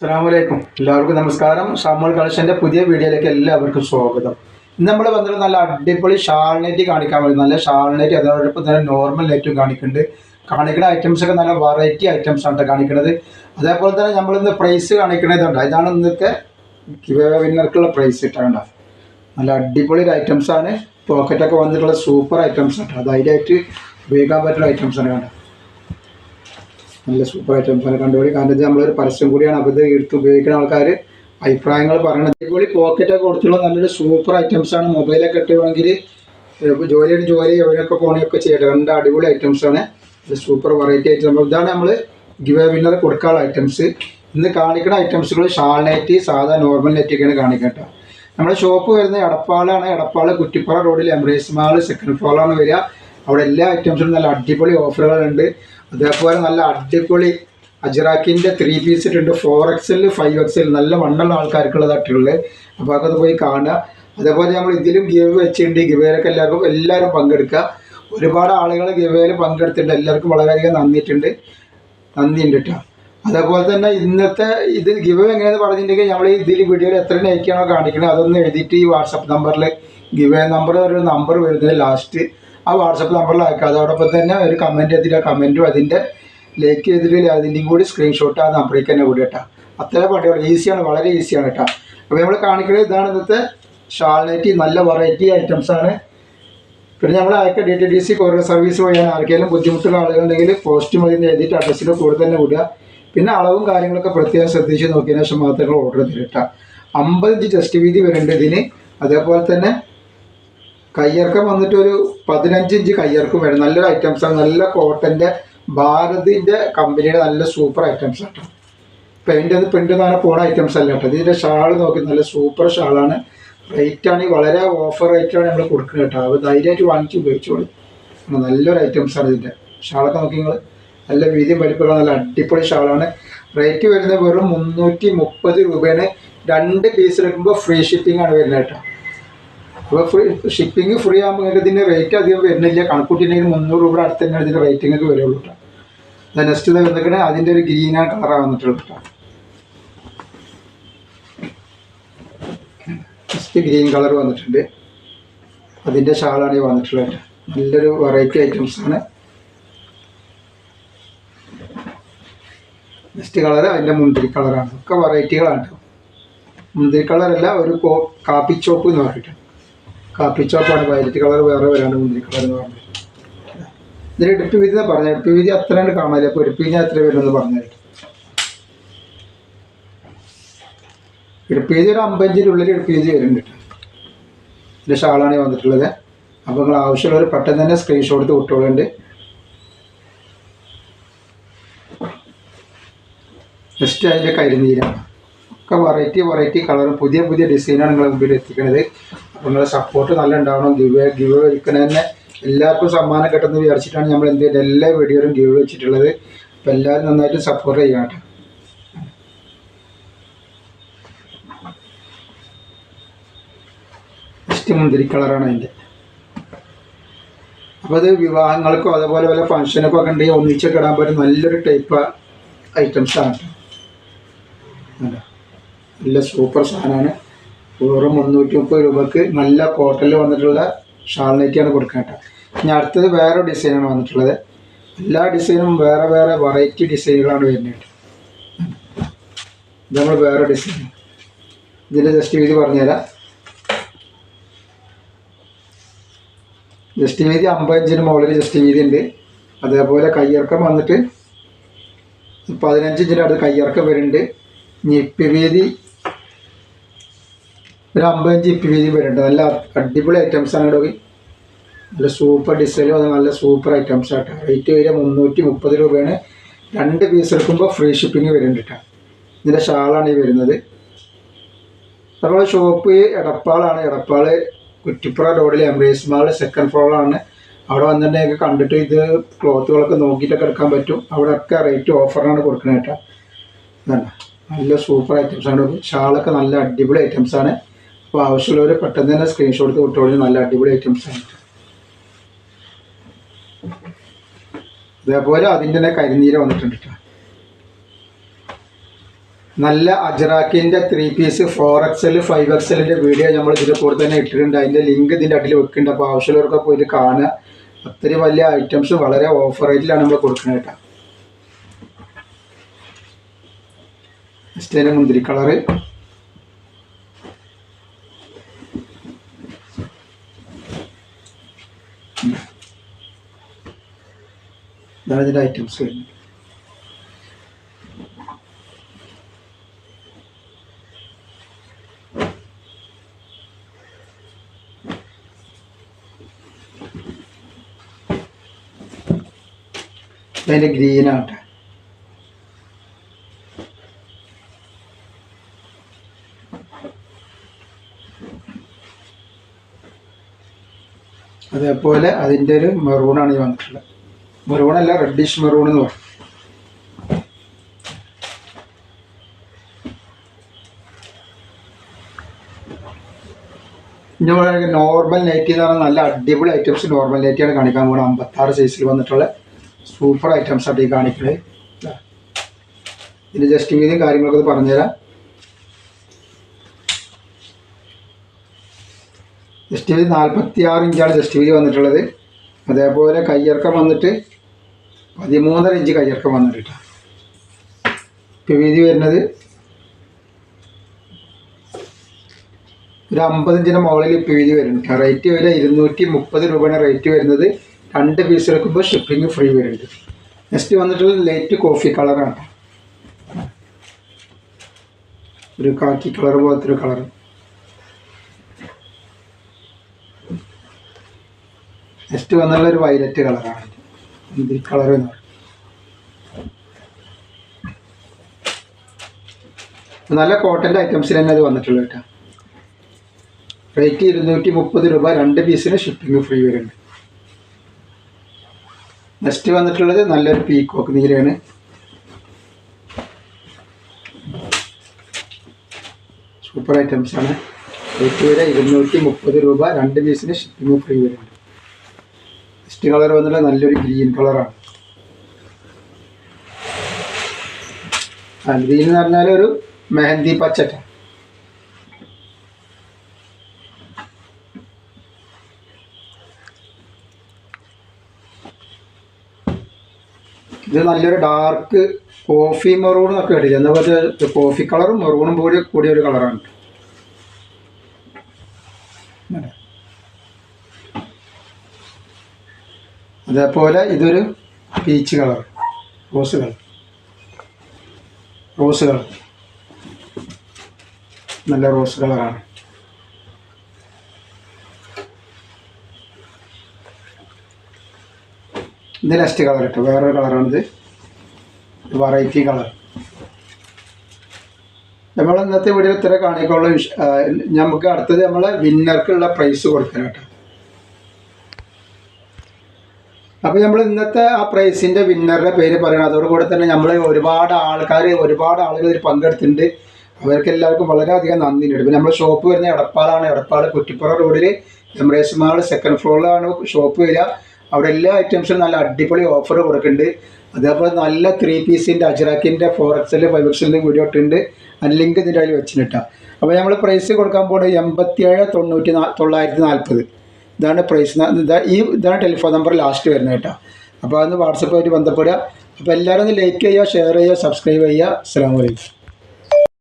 അസ്സലാമലൈക്കും. എല്ലാവർക്കും നമസ്കാരം. ഷാമുൽ കളക്ഷൻ്റെ പുതിയ വീഡിയോയിലേക്ക് എല്ലാവർക്കും സ്വാഗതം. ഇന്ന് നമ്മൾ വന്നിട്ട് നല്ല അടിപൊളി ഷാൾ നെറ്റ് കാണിക്കാൻ വേണ്ടി നല്ല ഷാൾ നെറ്റ് അതോടൊപ്പം തന്നെ നോർമൽ നെറ്റും കാണിക്കുന്ന ഐറ്റംസൊക്കെ നല്ല വെറൈറ്റി ഐറ്റംസ് ആണ് കാണിക്കുന്നത്. അതേപോലെ തന്നെ നമ്മളിന്ന് പ്രൈസ് കാണിക്കുന്നതുണ്ട്. ഇതാണ് ഇന്നത്തെ വിന്നർക്കുള്ള പ്രൈസ് ഇട്ടാണ്ട. നല്ല അടിപൊളി ഒരു ഐറ്റംസാണ്. പോക്കറ്റൊക്കെ വന്നിട്ടുള്ള സൂപ്പർ ഐറ്റംസ് ആണ്. ധൈര്യമായിട്ട് ഉപയോഗിക്കാൻ പറ്റുന്ന ഐറ്റംസാണ് കണ്ടത്. നല്ല സൂപ്പർ ഐറ്റംസാണ് കണ്ടുപിടി. കാരണം ഇത് നമ്മളൊരു പരസ്യം കൂടിയാണ്. അപ്പോൾ ഇത് എടുത്ത് ഉപയോഗിക്കുന്ന ആൾക്കാർ അഭിപ്രായങ്ങൾ പറയണത്. അടിപൊളി പോക്കറ്റൊക്കെ കൊടുത്തുള്ള നല്ലൊരു സൂപ്പർ ഐറ്റംസാണ്. മൊബൈലൊക്കെ ഇട്ടുവാണെങ്കിൽ ജോലി എവിടെയൊക്കെ പോകണമെങ്കിൽ ചെയ്യട്ടെ. രണ്ട് അടിപൊളി ഐറ്റംസാണ്. Super variety items. ഇതാണ് നമ്മൾ ഗിവ് വിന്നർ കൊടുക്കാനുള്ള ഐറ്റംസ്. ഇന്ന് കാണിക്കുന്ന ഐറ്റംസുകൾ ഷാൾ നെറ്റ്, സാധാ നോർമൽ നെറ്റൊക്കെയാണ് കാണിക്കട്ടെ. നമ്മുടെ ഷോപ്പ് വരുന്നത് എടപ്പാളാണ്. എടപ്പാള് കുറ്റിപ്പുറ റോഡിൽ എംബ്രേസ് മാൾ സെക്കൻഡ് ഫ്ലോറിലാണ് വരിക. അവിടെ എല്ലാ ഐറ്റംസിനും നല്ല അടിപൊളി ഓഫറുകളുണ്ട്. അതേപോലെ നല്ല അടിപൊളി അജ്രാക്കിൻ്റെ 3 പീസ് ഇട്ടുണ്ട്. 4XL 5XL നല്ല വണ്ണുള്ള ആൾക്കാർക്കുള്ളതായിട്ടുള്ളത്. അപ്പോൾ അതൊക്കെ പോയി കാണുക. അതേപോലെ നമ്മൾ ഇതിലും ഗിവ് വെച്ചിട്ടുണ്ട്. ഗിവേയിലൊക്കെ എല്ലാവരും പങ്കെടുക്കുക. ഒരുപാട് ആളുകൾ ഗിവേയിൽ പങ്കെടുത്തിട്ടുണ്ട്. എല്ലാവർക്കും വളരെയധികം നന്ദിയുണ്ട് കേട്ടോ. അതേപോലെ തന്നെ ഇന്നത്തെ ഇത് ഗിവ് എങ്ങനെയാണെന്ന് പറഞ്ഞിട്ടുണ്ടെങ്കിൽ നമ്മൾ ഇതിൽ വീഡിയോയിൽ എത്ര നയിക്കാണോ കാണിക്കുന്നത് അതൊന്ന് എഴുതിയിട്ട് ഈ വാട്സപ്പ് നമ്പറിൽ ഗിവേ നമ്പർ ഒരു നമ്പർ വരുന്നത് ലാസ്റ്റ് ആ വാട്സപ്പ് നമ്പറിൽ അയക്കുക. അതോടൊപ്പം തന്നെ ഒരു കമൻറ്റ് ചെയ്തിട്ട് കമൻറ്റും അതിൻ്റെ ലൈക്ക് ചെയ്തിട്ട് അതിൻ്റെയും കൂടി സ്ക്രീൻഷോട്ട് ആ നമ്പറേക്ക് തന്നെ കൂടി കേട്ടോ. അത്ര പട്ടിയാണ്, ഈസിയാണ്, വളരെ ഈസിയാണ് കേട്ടോ. അപ്പോൾ നമ്മൾ കാണിക്കുന്നത് ഇതാണ് ഇന്നത്തെ ഷാൾ നെറ്റ്. നല്ല വെറൈറ്റി ഐറ്റംസാണ്. പിന്നെ നമ്മൾ അയക്കുക DTDC കൊറിയർ സർവീസ് വഴിയാൻ ആർക്കെങ്കിലും ബുദ്ധിമുട്ടുള്ള ആളുകളുണ്ടെങ്കിൽ പോസ്റ്റ് മതി എഴുതിയിട്ട് അഡ്രസ്സിൻ്റെ കൂടെ തന്നെ വിടുക. പിന്നെ അളവും കാര്യങ്ങളൊക്കെ പ്രത്യേകം ശ്രദ്ധിച്ച് നോക്കിയതിന് ശേഷം മാത്രമേ ഓർഡർ ചെയ്തിട്ടാ. 50 ഇഞ്ച് ചെസ്റ്റ് വീതി വരുന്നുണ്ട് ഇതിന്. അതേപോലെ തന്നെ കയ്യിറക്കം വന്നിട്ട് ഒരു 15 ഇഞ്ച് കയ്യിറക്കം വരും. നല്ലൊരു ഐറ്റംസാണ്. നല്ല കോട്ടൻ്റെ ഭാരതിൻ്റെ കമ്പനിയുടെ നല്ല സൂപ്പർ ഐറ്റംസ് കേട്ടോ. പ്രിൻ്റ് എന്നാണ് പോണ ഐറ്റംസ് അല്ല കേട്ടോ. ഇതിൻ്റെ ഷാൾ നോക്കി നല്ല സൂപ്പർ ഷാളാണ്. റേറ്റാണ് വളരെ ഓഫർ റേറ്റാണ് നമ്മൾ കൊടുക്കുന്നത് കേട്ടോ. അത് ധൈര്യമായിട്ട് വാങ്ങിച്ച് ഉപയോഗിച്ചോളൂ. നല്ലൊരു ഐറ്റംസാണ് ഇതിൻ്റെ ഷാളൊക്കെ നോക്കി നിങ്ങൾ. നല്ല വീതിയും വലിപ്പമുള്ള നല്ല അടിപൊളി ഷാളാണ്. റേറ്റ് വരുന്നത് വെറും 330 രൂപയാണ്. 2 പീസ് എടുക്കുമ്പോൾ ഫ്രീ ഷിപ്പിംഗ് ആണ് വരുന്നത് കേട്ടോ. അപ്പോൾ ഷിപ്പിംഗ് ഫ്രീ ആകുമ്പോൾ നിങ്ങൾക്ക് ഇതിൻ്റെ റേറ്റ് അധികം വരുന്നില്ല. കണക്കൂട്ടിനെങ്കിൽ 300 രൂപ അടുത്ത് തന്നെ ഇതിൻ്റെ റേറ്റിംഗ് വരുള്ളൂ കേട്ടോ. നെക്സ്റ്റ് വന്നിട്ട് അതിൻ്റെ ഒരു ഗ്രീനാണ് കളറാണ് വന്നിട്ടുള്ളത് കേട്ടോ. നെക്സ്റ്റ് ഗ്രീൻ കളർ വന്നിട്ടുണ്ട്. അതിൻ്റെ ഷാളാണ് ഈ വന്നിട്ടുള്ളത് കേട്ടോ. നല്ലൊരു വെറൈറ്റി ഐറ്റംസാണ്. നെക്സ്റ്റ് കളർ അതിൻ്റെ മുന്തിരി കളറാണ്. ഒക്കെ വെറൈറ്റികളാണ് കേട്ടോ. മുന്തിരി കളറല്ല, ഒരു കാപ്പി ചോപ്പ് എന്ന് പറഞ്ഞിട്ട് കാപ്പി ചോപ്പാണ്. വയലറ്റ് കളർ വേറെ വരാണ് മുന്തിരി കളർ എന്ന് പറഞ്ഞിട്ട്. ഇതിൽ ഇടുപ്പ് വീതി എന്ന് പറഞ്ഞാൽ ഇടുപ്പ് വീതി അത്രയാണ് കാണാനില്ല. അപ്പോൾ ഇടുപ്പ് വീതി എത്ര വരുമെന്ന് പറഞ്ഞാൽ ഇടുപ്പ് വീതി ഒരു 50 ഇഞ്ചിൻ്റെ ഉള്ളിൽ ഇടുപ്പ് വീതി വരുന്നുണ്ട് കേട്ടോ. ഇതിൻ്റെ ഷാളാണ് വന്നിട്ടുള്ളത്. അപ്പോൾ നിങ്ങൾ ആവശ്യമുള്ളവർ പെട്ടെന്ന് തന്നെ സ്ക്രീൻഷോട്ട് എടുത്ത് വിട്ടോളുണ്ട്. നെക്സ്റ്റ് അതിൻ്റെ കരിനീരാണ്. ഒക്കെ വെറൈറ്റി കളറും പുതിയ ഡിസൈനാണ് നിങ്ങളുടെ മുമ്പിൽ എത്തിക്കുന്നത്. അപ്പോൾ നിങ്ങളുടെ സപ്പോർട്ട് നല്ല ഉണ്ടാവണം. ഗിവ് വെക്കുന്ന തന്നെ എല്ലാവർക്കും സമ്മാനം കിട്ടുമെന്ന് വിചാരിച്ചിട്ടാണ് നമ്മൾ എന്ത് ചെയ്യുന്നത് എല്ലാ വീഡിയോയിലും ഗിവ് വെച്ചിട്ടുള്ളത്. അപ്പോൾ എല്ലാവരും നന്നായിട്ട് സപ്പോർട്ട് ചെയ്യാം കേട്ടോ. നെക്സ്റ്റ് മുന്തിരി കളറാണ് അതിൻ്റെ. അപ്പോൾ അത് വിവാഹങ്ങൾക്കോ അതേപോലെ വല്ല ഫംഗ്ഷനൊക്കെ ഒക്കെ ഉണ്ടെങ്കിൽ ഒന്നിച്ചൊക്കെ ഇടാൻ പറ്റും നല്ലൊരു ടൈപ്പ് ഐറ്റംസാണ് കേട്ടോ. നല്ല സൂപ്പർ സാധനമാണ്. വെറും 330 രൂപക്ക് നല്ല കോട്ടണിൽ വന്നിട്ടുള്ള ഷാൾ നെറ്റാണ് കൊടുക്കുക കേട്ടോ. ഇനി അടുത്തത് വേറെ ഡിസൈനാണ് വന്നിട്ടുള്ളത്. എല്ലാ ഡിസൈനും വേറെ വെറൈറ്റി ഡിസൈനുകളാണ് വരുന്നത്. ഇത് നമ്മൾ വേറെ ഡിസൈൻ. ഇതിൻ്റെ ജസ്റ്റ് വീതി പറഞ്ഞുതരാം. ജസ്റ്റ് വീതി 50 ഇഞ്ചിന് മുകളിൽ ജസ്റ്റ് വീതി ഉണ്ട്. അതേപോലെ കയ്യിറക്കം വന്നിട്ട് 15 ഇഞ്ചിൻ്റെ അടുത്ത് കയ്യിറക്കം വരുന്നുണ്ട്. ഇപ്പി വീതി ഒരു 50 ഇഞ്ച് ഇപ്പി വീതി വരുന്നുണ്ട്. നല്ല അടിപൊളി ഐറ്റംസാണ് കേട്ടോ. നല്ല സൂപ്പർ ഡിസൈനും അത് നല്ല സൂപ്പർ ഐറ്റംസ് ആട്ടോ. റേറ്റ് വരിക 330 രൂപയാണ്. 2 പീസ് എടുക്കുമ്പോൾ ഫ്രീ ഷിപ്പിംഗ് വരുന്നുണ്ട് കേട്ടോ. ഇതിൻ്റെ ഷാളാണ് ഈ വരുന്നത്. നമ്മുടെ ഷോപ്പ് എടപ്പാളാണ്. എടപ്പാള് കുറ്റിപ്പുറ റോഡിൽ എംബ്രേസ് മാൾ സെക്കൻഡ് ഫ്ലോറിലാണ്. അവിടെ വന്നിട്ടുണ്ടെങ്കിൽ കണ്ടിട്ട് ഇത് ക്ലോത്തുകളൊക്കെ നോക്കിയിട്ടൊക്കെ എടുക്കാൻ പറ്റും. അവിടെയൊക്കെ റേറ്റ് ഓഫറാണ് കൊടുക്കുന്നത് കേട്ടോ. നല്ല സൂപ്പർ ഐറ്റംസാണ്. ഷാളൊക്കെ നല്ല അടിപൊളി ഐറ്റംസാണ്. അപ്പോൾ ആവശ്യമുള്ളവർ പെട്ടെന്ന് തന്നെ സ്ക്രീൻഷോട്ട് വിട്ടോളൂ. നല്ല അടിപൊളി ഐറ്റംസാണ്. അതേപോലെ അതിൻ്റെ തന്നെ കരിനീര് വന്നിട്ടുണ്ട് കേട്ടോ. നല്ല അജറാക്കിൻ്റെ 3 പീസ് 4XL 5XLൻ്റെ വീഡിയോ നമ്മൾ ഇതിൻ്റെ കൂടെ തന്നെ ഇട്ടിട്ടുണ്ട്. അതിൻ്റെ ലിങ്ക് ഇതിൻ്റെ അടിയിൽ വെക്കുന്നുണ്ട്. അപ്പോൾ ആവശ്യമുള്ളവർക്ക് പോയിട്ട് കാണുക. അത്രയും വലിയ ഐറ്റംസ് വളരെ ഓഫർ റേറ്റിലാണ് നമ്മൾ കൊടുക്കുന്നത് കേട്ടോ. സ്റ്റേന മുന്തിരി കളറ്, ഇതാണ് ഇതിൻ്റെ ഐറ്റംസ് വരുന്നത്. അതിൻ്റെ ഗ്രീനാട്ടെ. അതേപോലെ അതിൻ്റെ ഒരു മെറൂണാണ് ഈ വന്നിട്ടുള്ളത്. മെറൂണല്ല, റെഡിഷ് മെറൂൺ എന്ന് പറയും. ഇനി നോർമൽ നൈറ്റി എന്ന് പറഞ്ഞാൽ നല്ല അടിപൊളി ഐറ്റംസ് നോർമൽ നൈറ്റിയാണ് കാണിക്കാൻ പോകുന്നത്. 56 സൈസിൽ വന്നിട്ടുള്ള സൂപ്പർ ഐറ്റംസ് ആയിട്ട് ഈ കാണിക്കുന്നത്. ഇതിൻ്റെ ജസ്റ്റ് വീതിയും കാര്യങ്ങളൊക്കെ പറഞ്ഞുതരാം. ജസ്റ്റ് വീതി 46 ഇഞ്ചാണ് ജസ്റ്റ് വീതി വന്നിട്ടുള്ളത്. അതേപോലെ കയ്യിറക്കം വന്നിട്ട് 13.5 ഇഞ്ച് കയ്യിറക്കം വന്നിട്ട്. വീതി വരുന്നത് ഒരു 50 ഇഞ്ചിൻ്റെ മുകളിൽ വീതി വരുന്നുണ്ട്. റേറ്റ് വരെ 230 രൂപയാണ് റേറ്റ് വരുന്നത്. 2 പീസ് എടുക്കുമ്പോൾ ഷിപ്പിംഗ് ഫ്രീ വരുന്നുണ്ട്. നെക്സ്റ്റ് വന്നിട്ടുള്ളത് ലൈറ്റ് കോഫി കളറാണ്. ഒരു കാക്കി കളർ പോലത്തെ ഒരു കളർ. നെക്സ്റ്റ് വന്നുള്ള ഒരു വയലറ്റ് കളറാണ്. മുന്തിരി കളർ എന്ന് പറയും. നല്ല കോട്ടൻ്റെ ഐറ്റംസിൽ തന്നെ അത് വന്നിട്ടുള്ളത് കേട്ടോ. റേറ്റ് 230 രൂപ. 2 പീസിന് ഷിപ്പിംഗ് ഫ്രീ വരുന്നുണ്ട്. നെക്സ്റ്റ് വന്നിട്ടുള്ളത് നല്ലൊരു പീക്കോക്ക് നീലയാണ്. സൂപ്പർ ഐറ്റംസ് ആണ്. റേറ്റ് വരെ 230 രൂപ. 2 പീസിന് ഷിപ്പിംഗ് ഫ്രീ വരുന്നുണ്ട്. നെക്സ്റ്റ് കളർ വന്നിട്ടുള്ള നല്ലൊരു ഗ്രീൻ കളറാണ്. ഗ്രീൻ എന്ന് പറഞ്ഞാൽ ഒരു മെഹന്തി പച്ചട്ട. ഇത് നല്ലൊരു ഡാർക്ക് കോഫി മെറൂൺ എന്നൊക്കെ കിട്ടില്ല. എന്താ പറയുക, കോഫി കളറും മെറൂണും കൂടിയ ഒരു കളറാണ്. അതേപോലെ ഇതൊരു പീച്ച് കളർ, റോസ് കളർ നല്ല റോസ് കളറാണ്. ഇത് നെക്സ്റ്റ് കളർ കേട്ടോ, വേറൊരു കളറാണിത്. Variety colour. നമ്മൾ ഇന്നത്തെ വീഡിയോ ഇത്ര കാണിക്കുള്ള. നമുക്ക് അടുത്തത് നമ്മളെ വിന്നർക്കുള്ള പ്രൈസ് കൊടുക്കണം കേട്ടോ. അപ്പോൾ നമ്മൾ ഇന്നത്തെ ആ പ്രൈസിൻ്റെ വിന്നറുടെ പേര് പറയണം. അതോടുകൂടെ തന്നെ നമ്മൾ ഒരുപാട് ആളുകൾ ഇതിൽ പങ്കെടുത്തിട്ടുണ്ട്. അവർക്ക് എല്ലാവർക്കും വളരെയധികം നന്ദിയുണ്ട്. ഇപ്പോൾ നമ്മൾ ഷോപ്പ് വരുന്നത് എടപ്പാളാണ്. എടപ്പാൾ കുറ്റിപ്പുറ റോഡിൽ എംറേസ് മാൾ 2nd ഫ്ലോറിലാണ് ഷോപ്പ് വരിക. അവിടെ എല്ലാ ഐറ്റംസിനും നല്ല അടിപൊളി ഓഫർ കൊടുക്കുന്നുണ്ട്. അതേപോലെ നല്ല 3 പീസിൻ്റെ അജറാക്കിൻ്റെ 4XL 5XLൻ്റെ വീഡിയോ ഇട്ടുണ്ട്. ആ ലിങ്ക് ഇതിൻ്റെ അതിൽ വെച്ചിട്ടാണ്. അപ്പോൾ നമ്മൾ പ്രൈസ് കൊടുക്കാൻ പോകുന്നത് 87,940. ഇതാണ് പ്രൈസ്. ഇതാണ് ടെലിഫോൺ നമ്പർ ലാസ്റ്റ് വരുന്നത് കേട്ടോ. അപ്പോൾ അതൊന്ന് വാട്സപ്പായിട്ട് ബന്ധപ്പെടുക. അപ്പോൾ എല്ലാവരും ഒന്ന് ലൈക്ക് ചെയ്യുക, ഷെയർ ചെയ്യുക, സബ്സ്ക്രൈബ് ചെയ്യുക. അസ്സലാമു അലൈക്കും.